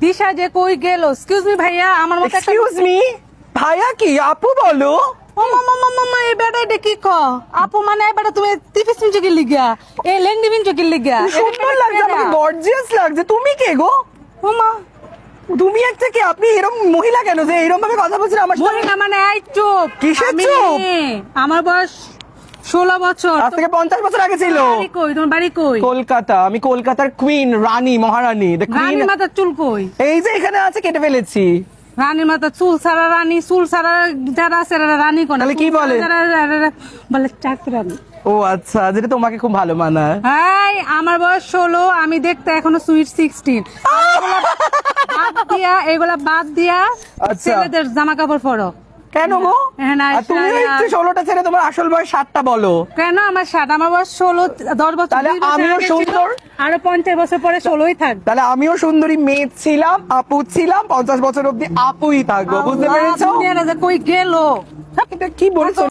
দিশা যে কই গেল? এক্সকিউজ মি ভাইয়া, আমার মতো একটা এক্সকিউজ মি, ভাইয়া কি আপু বলো? ও মামা মামা মামা, এই বেটা এটা কি ক? আপু মানে এই বেটা তুমি টিফিস মিন চকির লিগা, এই লেংডি মিন চকির লিগা। সুন্দর লাগছে, আমাকে গর্জিয়াস লাগছে। তুমি কে গো? ও মা, তুমি একটা কি? আপনি এরকম মহিলা কেন যে এরকম ভাবে কথা বলছেন আমার সাথে? মহিলা মানে এই চুপ। কিসের আমি চুপ? মেয়ে, আমার বয়স 16 বছর। আজ থেকে 50 বছর আগে ছিল। বাড়ি কই? তোমার বাড়ি কই? কলকাতা। আমি কলকাতার queen, Rani, Maharani, the queen. রানীর মাথার চুল কই? এই যে এখানে আছে, কেটে ফেলেছি। রানীর মাথা চুল ছাড়া রানী, চুল ছাড়া যারা আছে তারা রানী কোন? তাহলে কি বলে? বলে চাকরানী। ও আচ্ছা, যেটা তোমাকে খুব ভালো মানায়। হাই, আমার বয়স 16, আমি দেখতে এখনো সুইট 16। এগুলা বাদ দিয়া আচ্ছা। ছেলেদের জামা কাপড় পরো। কেন গো? হ্যাঁ, না, আর তুমি একটু 16টা ছেড়ে তোমার আসল বয়স 7টা বলো। কেন? আমার 7, আমার বয়স 16, 10 বছর। তাহলে 2 বছর আমিও আগে ছিল, সুন্দর। আরো 50 বছর পরে 16ই থাকবে। তাহলে আমিও সুন্দরী মেয়ে ছিলাম, আপু ছিলাম, 50 বছর অব্দি আপুই থাকবো। বুঝতে পেরেছো? দুনিয়াটা যে কই গেল? এটা কি বলছো?